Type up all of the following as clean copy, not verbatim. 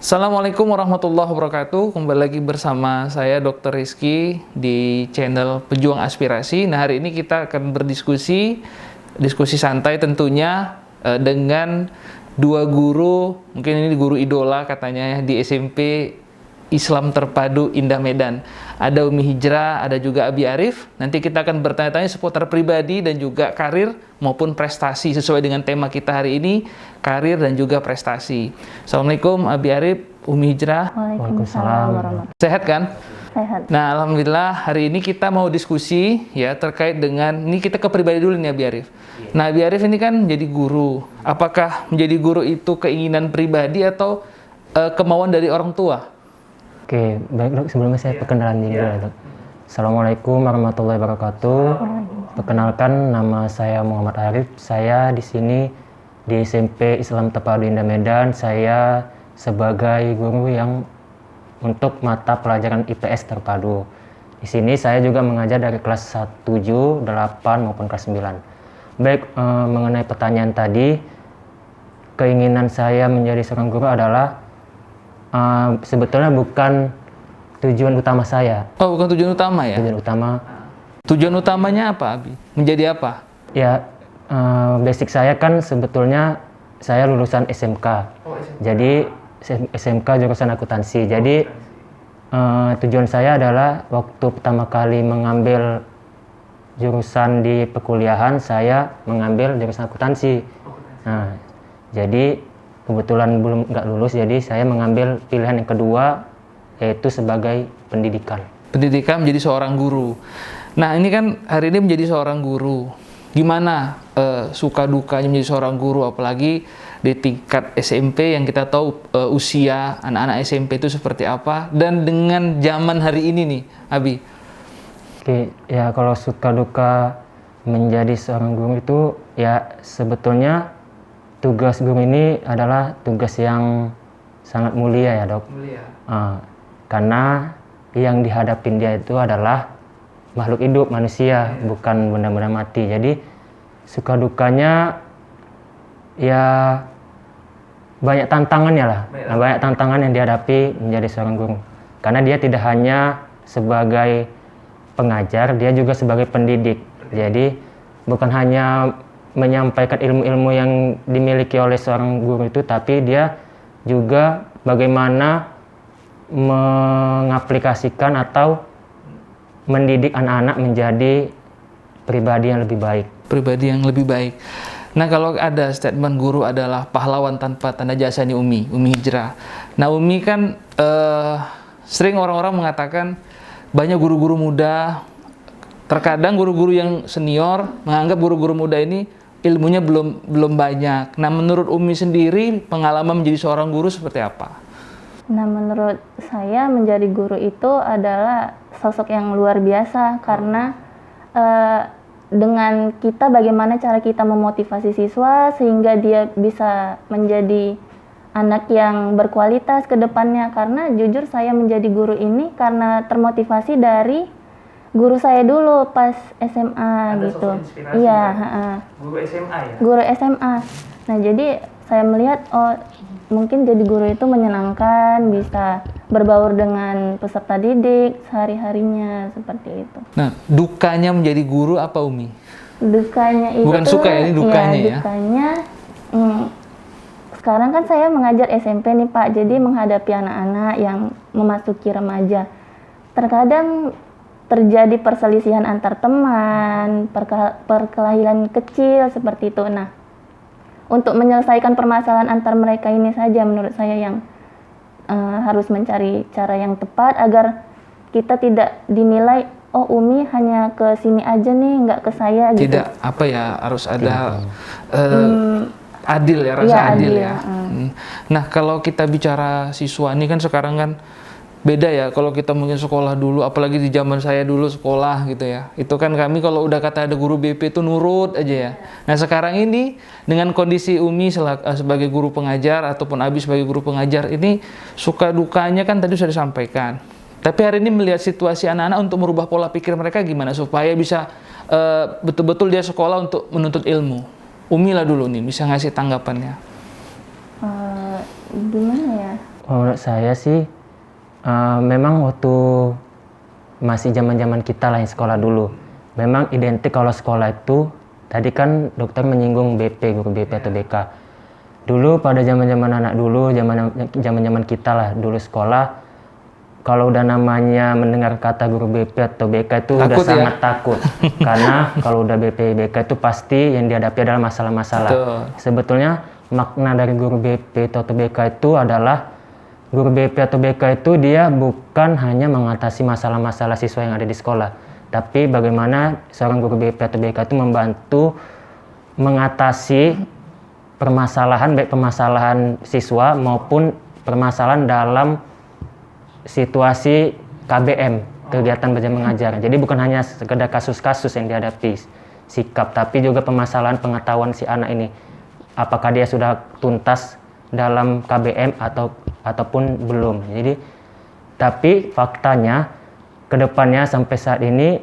Assalamualaikum warahmatullahi wabarakatuh. Kembali lagi bersama saya Dr. Rizky di channel Pejuang Aspirasi. Nah, hari ini kita akan berdiskusi santai tentunya dengan dua guru, mungkin ini guru idola katanya ya, di SMP Islam Terpadu Indah Medan. Ada Umi Hijrah, ada juga Abi Arif. Nanti kita akan bertanya-tanya seputar pribadi dan juga karir maupun prestasi sesuai dengan tema kita hari ini, karir dan juga prestasi. Assalamualaikum Abi Arif, Umi Hijrah. Waalaikumsalam warahmatullahi. Sehat kan? Sehat. Nah, alhamdulillah hari ini kita mau diskusi ya terkait dengan ini, kita ke pribadi dulu nih Abi Arif. Nah, Abi Arif ini kan menjadi guru. Apakah menjadi guru itu keinginan pribadi atau kemauan dari orang tua? Oke, baik dok, sebelumnya saya perkenalan diri dulu ya dok. Assalamualaikum warahmatullahi wabarakatuh. Perkenalkan, nama saya Muhammad Arif. Saya di sini di SMP Islam Terpadu Indah Medan. Saya sebagai guru yang untuk mata pelajaran IPS terpadu. Di sini saya juga mengajar dari kelas 1, 7, 8 maupun kelas 9. Baik, mengenai pertanyaan tadi, keinginan saya menjadi seorang guru adalah sebetulnya bukan tujuan utama saya. Oh, bukan tujuan utama ya? Tujuan utamanya apa, Abi? Menjadi apa? Ya, basic saya kan sebetulnya saya lulusan SMK. Jadi SMK jurusan akuntansi. Jadi tujuan saya adalah waktu pertama kali mengambil jurusan di perkuliahan, saya mengambil jurusan akuntansi. Nah, jadi kebetulan belum nggak lulus, jadi saya mengambil pilihan yang kedua, yaitu sebagai pendidikan. Pendidikan menjadi seorang guru. Nah, ini kan hari ini menjadi seorang guru. Gimana suka dukanya menjadi seorang guru, apalagi di tingkat SMP yang kita tahu usia anak-anak SMP itu seperti apa, dan dengan zaman hari ini nih, Abi. Oke, ya kalau suka duka menjadi seorang guru itu ya sebetulnya tugas guru ini adalah tugas yang sangat mulia ya dok. Mulia. Karena yang dihadapin dia itu adalah makhluk hidup, manusia, bukan benda-benda mati. Jadi suka dukanya ya banyak tantangannya lah. Banyak tantangan yang dihadapi menjadi seorang guru. Karena dia tidak hanya sebagai pengajar, dia juga sebagai pendidik. Jadi bukan hanya menyampaikan ilmu-ilmu yang dimiliki oleh seorang guru itu, tapi dia juga bagaimana mengaplikasikan atau mendidik anak-anak menjadi pribadi yang lebih baik. Pribadi yang lebih baik. Nah, kalau ada statement guru adalah pahlawan tanpa tanda jasa nih Umi Hijrah. Nah, Umi kan sering orang-orang mengatakan banyak guru-guru muda, terkadang guru-guru yang senior menganggap guru-guru muda ini ilmunya belum banyak. Nah, menurut Umi sendiri, pengalaman menjadi seorang guru seperti apa? Nah, menurut saya menjadi guru itu adalah sosok yang luar biasa karena dengan kita bagaimana cara kita memotivasi siswa sehingga dia bisa menjadi anak yang berkualitas ke depannya. Karena jujur saya menjadi guru ini karena termotivasi dari guru saya dulu pas SMA. Ada gitu. Iya, guru SMA ya? Guru SMA. Nah, jadi saya melihat mungkin jadi guru itu menyenangkan, bisa berbaur dengan peserta didik sehari-harinya seperti itu. Nah, dukanya menjadi guru apa Umi? Dukanya itu bukan suka ya, ini dukanya ya. Dukanya sekarang kan saya mengajar SMP nih Pak, jadi menghadapi anak-anak yang memasuki remaja. Terkadang terjadi perselisihan antar teman, perkelahian kecil seperti itu. Nah, untuk menyelesaikan permasalahan antar mereka ini saja menurut saya yang harus mencari cara yang tepat agar kita tidak dinilai, oh Umi hanya ke sini aja nih, nggak ke saya gitu. Tidak, apa ya, harus ada adil ya, rasa iya, adil adil ya. Nah, kalau kita bicara siswa ini kan sekarang kan beda ya kalau kita mungkin sekolah dulu, apalagi di zaman saya dulu sekolah gitu ya. Itu kan kami kalau udah kata ada guru BP itu nurut aja ya. Nah sekarang ini dengan kondisi Umi sebagai guru pengajar ataupun Abi sebagai guru pengajar, ini suka dukanya kan tadi sudah disampaikan. Tapi hari ini melihat situasi anak-anak untuk merubah pola pikir mereka gimana supaya bisa betul-betul dia sekolah untuk menuntut ilmu. Umi lah dulu nih bisa ngasih tanggapannya. Gimana ya? Menurut saya sih memang waktu masih zaman-zaman kita lah yang sekolah dulu, memang identik kalau sekolah itu, tadi kan dokter menyinggung BP, guru BP atau BK. Dulu pada zaman-zaman anak dulu, zaman-zaman kita lah dulu sekolah, kalau udah namanya mendengar kata guru BP atau BK itu udah Takut ya? sangat takut. Karena kalau udah BP, BK itu pasti yang dihadapi adalah masalah-masalah. Betul. Sebetulnya makna dari guru BP atau BK itu adalah guru BP atau BK itu dia bukan hanya mengatasi masalah-masalah siswa yang ada di sekolah, tapi bagaimana seorang guru BP atau BK itu membantu mengatasi permasalahan, baik permasalahan siswa maupun permasalahan dalam situasi KBM, kegiatan belajar mengajar. Jadi bukan hanya sekedar kasus-kasus yang dihadapi sikap, tapi juga permasalahan pengetahuan si anak ini. Apakah dia sudah tuntas dalam KBM ataupun belum. Jadi tapi faktanya kedepannya sampai saat ini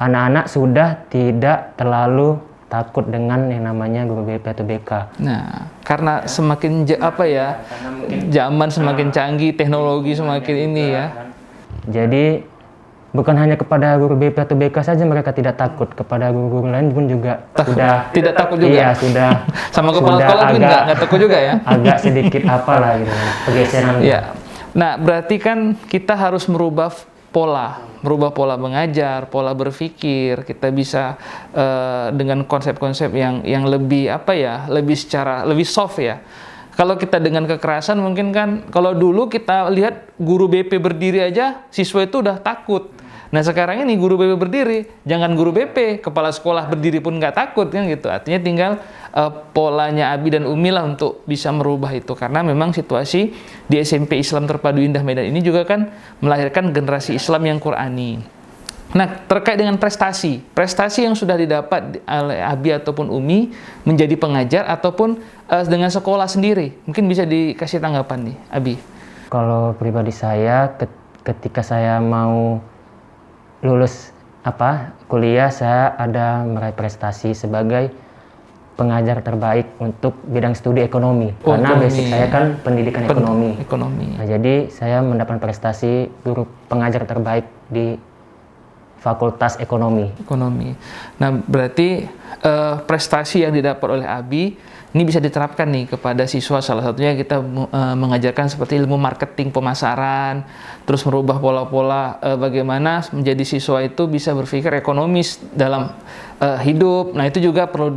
anak-anak sudah tidak terlalu takut dengan yang namanya guru BP atau BK. Nah, karena semakin zaman semakin canggih, teknologi semakin ini ya. Jadi bukan hanya kepada guru BP atau BK saja mereka tidak takut, kepada guru-guru lain pun juga sudah Tidak takut juga. Iya, sudah. Sama kepala sudah sekolah pun nggak takut juga ya. Agak sedikit apalah gitu, pergeseran. Ya. Nah, berarti kan kita harus merubah pola mengajar, pola berpikir. Kita bisa dengan konsep-konsep yang lebih lebih soft ya. Kalau kita dengan kekerasan mungkin kan, kalau dulu kita lihat guru BP berdiri aja, siswa itu udah takut. Nah sekarang ini guru BP berdiri, jangan guru BP, kepala sekolah berdiri pun nggak takut kan gitu. Artinya tinggal polanya Abi dan Umi lah untuk bisa merubah itu. Karena memang situasi di SMP Islam Terpadu Indah Medan ini juga kan melahirkan generasi Islam yang Qurani. Nah, terkait dengan prestasi yang sudah didapat oleh Abi ataupun Umi menjadi pengajar ataupun dengan sekolah sendiri, mungkin bisa dikasih tanggapan nih, Abi. Kalau pribadi saya, ketika saya mau lulus kuliah, saya ada meraih prestasi sebagai pengajar terbaik untuk bidang studi ekonomi. Karena basic saya kan pendidikan ekonomi. Nah, jadi saya mendapat prestasi guru pengajar terbaik di Fakultas Ekonomi. Nah, berarti prestasi yang didapat oleh Abi ini bisa diterapkan nih kepada siswa. Salah satunya kita mengajarkan seperti ilmu marketing pemasaran, terus merubah pola-pola bagaimana menjadi siswa itu bisa berpikir ekonomis dalam hidup. Nah, itu juga perlu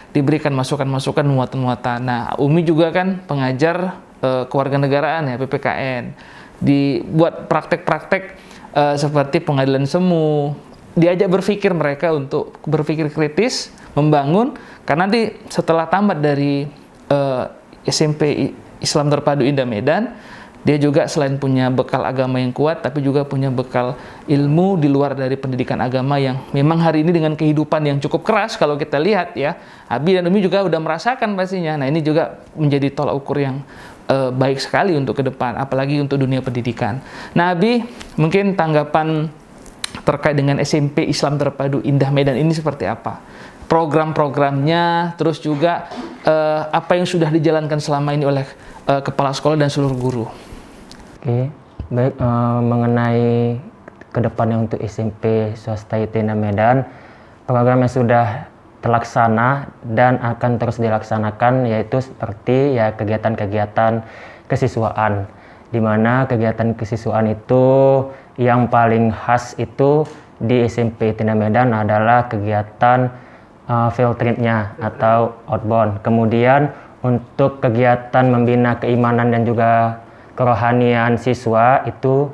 diberikan masukan-masukan, muatan-muatan. Nah, Umi juga kan pengajar kewarganegaraan ya, PPKN. Dibuat praktek-praktek seperti pengadilan semu, diajak berpikir mereka untuk berpikir kritis, membangun, karena nanti setelah tamat dari SMP Islam Terpadu Indah Medan, dia juga selain punya bekal agama yang kuat, tapi juga punya bekal ilmu di luar dari pendidikan agama yang memang hari ini dengan kehidupan yang cukup keras kalau kita lihat ya, Abi dan Umi juga udah merasakan pastinya. Nah ini juga menjadi tolak ukur yang baik sekali untuk ke depan, apalagi untuk dunia pendidikan. Nah Abi, mungkin tanggapan terkait dengan SMP Islam Terpadu Indah Medan ini seperti apa? Program-programnya, terus juga apa yang sudah dijalankan selama ini oleh kepala sekolah dan seluruh guru. Oke, baik, mengenai kedepannya untuk SMP swasta Indah Medan, programnya sudah terlaksana dan akan terus dilaksanakan, yaitu seperti ya kegiatan-kegiatan kesiswaan, di mana kegiatan kesiswaan itu yang paling khas itu di SMP Indah Medan adalah kegiatan field trip-nya atau outbound. Kemudian untuk kegiatan membina keimanan dan juga kerohanian siswa itu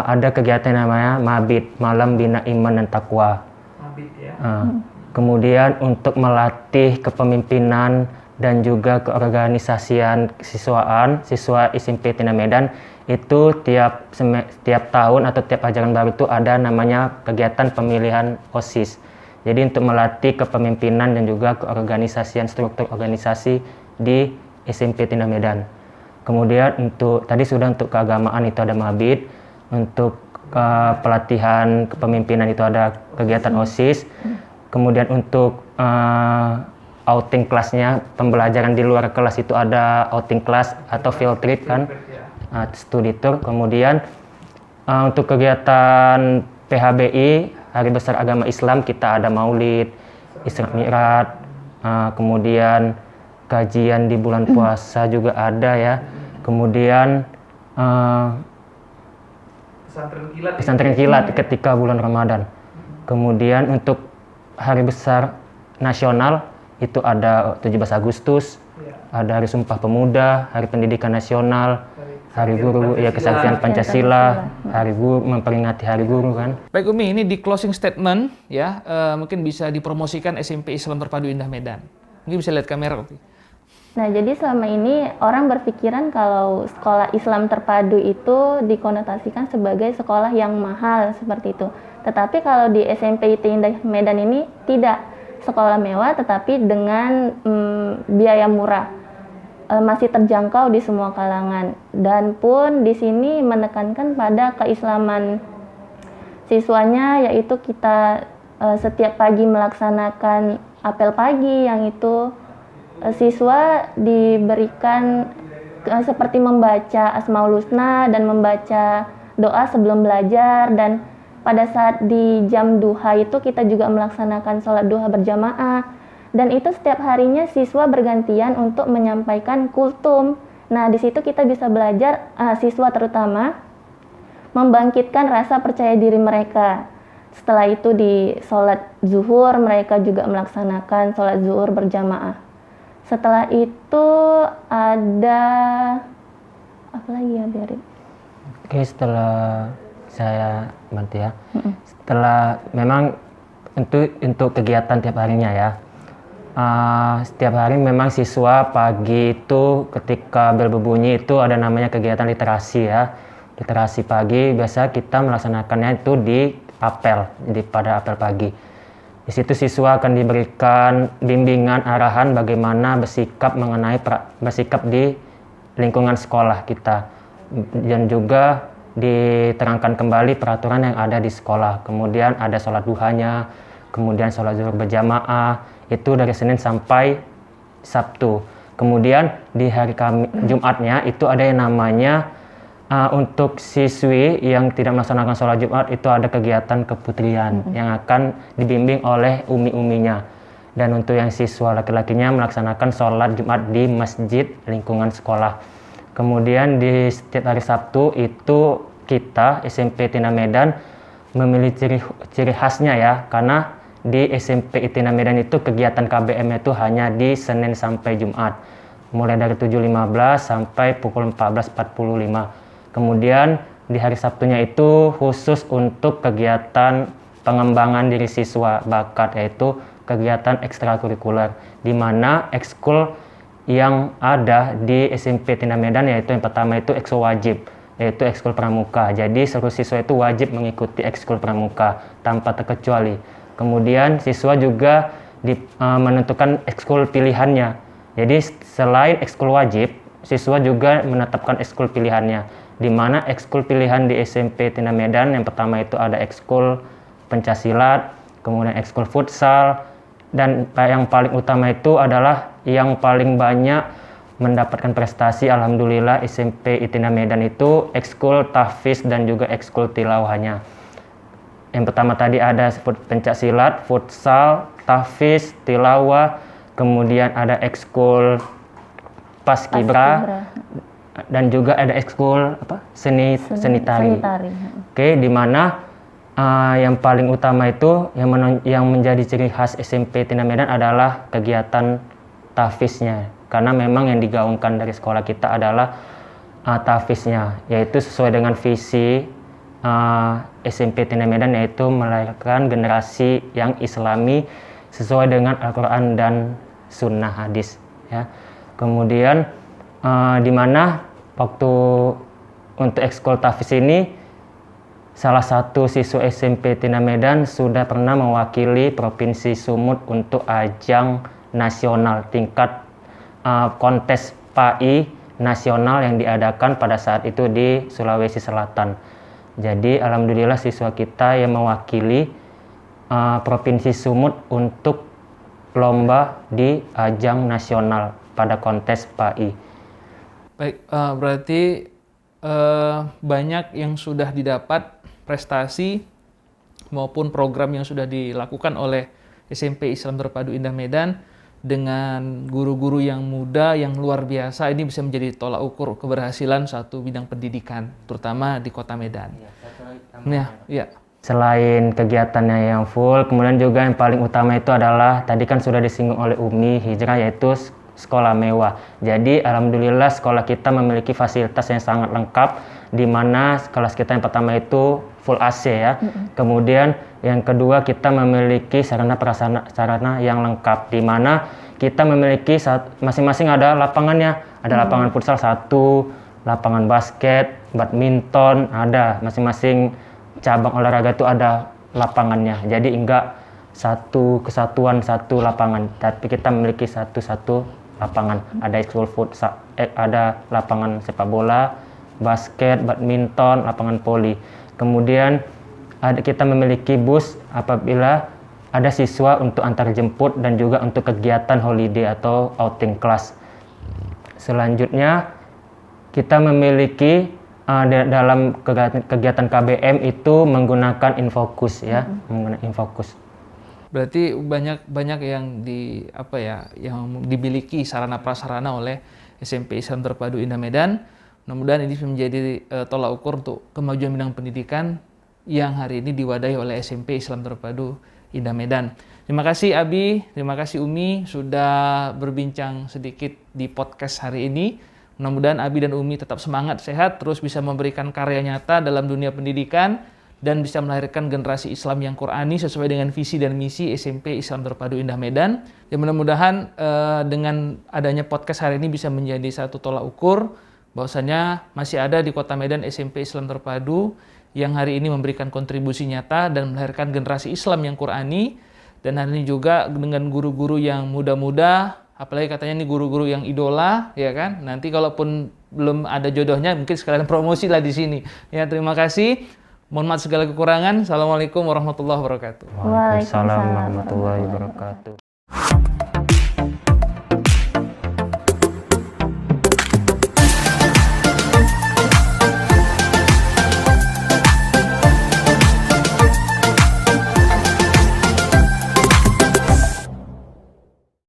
ada kegiatan namanya Mabit, Malam Bina Iman dan Takwa. Mabit ya. Kemudian untuk melatih kepemimpinan dan juga keorganisasian siswaan siswa SMP Tina Medan itu tiap tahun atau tiap ajaran baru itu ada namanya kegiatan pemilihan OSIS. Jadi untuk melatih kepemimpinan dan juga keorganisasian struktur organisasi di SMP Tina Medan. Kemudian tadi sudah untuk keagamaan itu ada Mabid, untuk pelatihan kepemimpinan itu ada kegiatan OSIS. Kemudian untuk outing kelasnya, pembelajaran di luar kelas itu ada outing kelas atau field trip kan, studi tour. Kemudian untuk kegiatan PHBI, Hari Besar Agama Islam, kita ada Maulid, Isra Mi'raj, kemudian kajian di bulan puasa juga ada ya. Kemudian pesantren kilat ketika bulan Ramadan. Kemudian untuk Hari Besar Nasional itu ada 17 Agustus, ada Hari Sumpah Pemuda, Hari Pendidikan Nasional, Hari Guru, ya kesaktian Pancasila, Hari Guru, memperingati Hari Guru kan. Baik Umi, ini di closing statement ya, mungkin bisa dipromosikan SMP Islam Terpadu Indah Medan. Mungkin bisa lihat kamera Umi. Nah, jadi selama ini orang berpikiran kalau sekolah Islam terpadu itu dikonotasikan sebagai sekolah yang mahal seperti itu. Tetapi kalau di SMP IT Indah Medan ini tidak sekolah mewah, tetapi dengan biaya murah, masih terjangkau di semua kalangan. Dan pun di sini menekankan pada keislaman siswanya, yaitu kita setiap pagi melaksanakan apel pagi, yang itu siswa diberikan seperti membaca Asmaul Husna dan membaca doa sebelum belajar. Dan pada saat di jam duha itu kita juga melaksanakan sholat duha berjamaah. Dan itu setiap harinya siswa bergantian untuk menyampaikan kultum. Nah, di situ kita bisa belajar, siswa terutama, membangkitkan rasa percaya diri mereka. Setelah itu di sholat zuhur, mereka juga melaksanakan sholat zuhur berjamaah. Setelah itu ada apa lagi ya, Beri? Oke, setelah saya bantu ya. Setelah memang untuk kegiatan tiap harinya ya. Setiap hari memang siswa pagi itu ketika bel berbunyi itu ada namanya kegiatan literasi ya. Literasi pagi biasa kita melaksanakannya itu di apel, pada apel pagi. Di situ siswa akan diberikan bimbingan arahan bagaimana bersikap di lingkungan sekolah kita, dan juga diterangkan kembali peraturan yang ada di sekolah. Kemudian ada sholat duhanya, kemudian sholat zuhur berjamaah, itu dari Senin sampai Sabtu. Kemudian di hari Jumatnya itu ada yang namanya untuk siswi yang tidak melaksanakan sholat Jumat itu ada kegiatan keputrian yang akan dibimbing oleh umi-uminya. Dan untuk yang siswa laki-lakinya melaksanakan sholat Jumat di masjid lingkungan sekolah. Kemudian di setiap hari Sabtu itu kita SMP Tina Medan memiliki ciri khasnya ya, karena di SMP Tina Medan itu kegiatan KBM itu hanya di Senin sampai Jumat, mulai dari 7.15 sampai pukul 14.45. Kemudian di hari Sabtunya itu khusus untuk kegiatan pengembangan diri siswa bakat, yaitu kegiatan ekstrakurikuler, di mana ekskul yang ada di SMP Tina Medan yaitu yang pertama itu ekskul wajib, yaitu ekskul pramuka. Jadi seluruh siswa itu wajib mengikuti ekskul pramuka tanpa terkecuali. Kemudian siswa juga menentukan ekskul pilihannya. Jadi selain ekskul wajib, siswa juga menetapkan ekskul pilihannya, di mana ekskul pilihan di SMP Tina Medan yang pertama itu ada ekskul pencaksilat, kemudian ekskul futsal, dan yang paling utama itu adalah yang paling banyak mendapatkan prestasi, alhamdulillah SMP Tina Medan itu ekskul tahfiz dan juga ekskul tilawahnya. Yang pertama tadi ada pencaksilat, futsal, tahfiz, tilawah, kemudian ada ekskul paskibra. Dan juga ada ekskul seni tari. Oke, di mana yang paling utama itu yang menjadi ciri khas SMP Tina Medan adalah kegiatan tahfiznya, karena memang yang digaungkan dari sekolah kita adalah tahfiznya, yaitu sesuai dengan visi SMP Tina Medan, yaitu melahirkan generasi yang islami sesuai dengan Al-Quran dan Sunnah hadis. ya. Kemudian di mana waktu untuk ekskul tahfiz ini salah satu siswa SMP Tina Medan sudah pernah mewakili Provinsi Sumut untuk ajang nasional tingkat kontes PAI nasional yang diadakan pada saat itu di Sulawesi Selatan. Jadi alhamdulillah siswa kita yang mewakili Provinsi Sumut untuk lomba di ajang nasional pada kontes PAI. Baik, berarti banyak yang sudah didapat prestasi maupun program yang sudah dilakukan oleh SMP Islam Terpadu Indah Medan dengan guru-guru yang muda yang luar biasa. Ini bisa menjadi tolak ukur keberhasilan satu bidang pendidikan, terutama di Kota Medan. Ya. Selain kegiatannya yang full, kemudian juga yang paling utama itu adalah tadi kan sudah disinggung oleh Umi Hijrah, yaitu sekolah mewah. Jadi alhamdulillah sekolah kita memiliki fasilitas yang sangat lengkap, di mana kelas kita yang pertama itu full AC ya. Kemudian yang kedua kita memiliki sarana prasarana yang lengkap, di mana kita memiliki masing-masing ada lapangannya. Ada lapangan futsal 1, lapangan basket, badminton, ada masing-masing cabang olahraga itu ada lapangannya. Jadi enggak satu kesatuan satu lapangan, tapi kita memiliki satu lapangan. Ada ekskul futsal, ada lapangan sepak bola, basket, badminton, lapangan voli. Kemudian kita memiliki bus apabila ada siswa untuk antar jemput dan juga untuk kegiatan holiday atau outing kelas. Selanjutnya kita memiliki dalam kegiatan KBM itu menggunakan Infokus ya, menggunakan Infokus. Berarti banyak yang yang dimiliki sarana prasarana oleh SMP Islam Terpadu Indah Medan. Mudah-mudahan ini bisa menjadi tolak ukur untuk kemajuan bidang pendidikan yang hari ini diwadahi oleh SMP Islam Terpadu Indah Medan. Terima kasih Abi, terima kasih Umi sudah berbincang sedikit di podcast hari ini. Mudah-mudahan Abi dan Umi tetap semangat, sehat, terus bisa memberikan karya nyata dalam dunia pendidikan dan bisa melahirkan generasi Islam yang Qurani sesuai dengan visi dan misi SMP Islam Terpadu Indah Medan. Dan mudah-mudahan dengan adanya podcast hari ini bisa menjadi satu tolak ukur bahwasanya masih ada di Kota Medan SMP Islam Terpadu yang hari ini memberikan kontribusi nyata dan melahirkan generasi Islam yang Qurani. Dan hari ini juga dengan guru-guru yang muda-muda, apalagi katanya ini guru-guru yang idola, ya kan? Nanti kalaupun belum ada jodohnya, mungkin sekalian promosi lah di sini. Ya, terima kasih. Mohon maaf segala kekurangan. Assalamualaikum warahmatullahi wabarakatuh. Waalaikumsalam warahmatullahi wabarakatuh.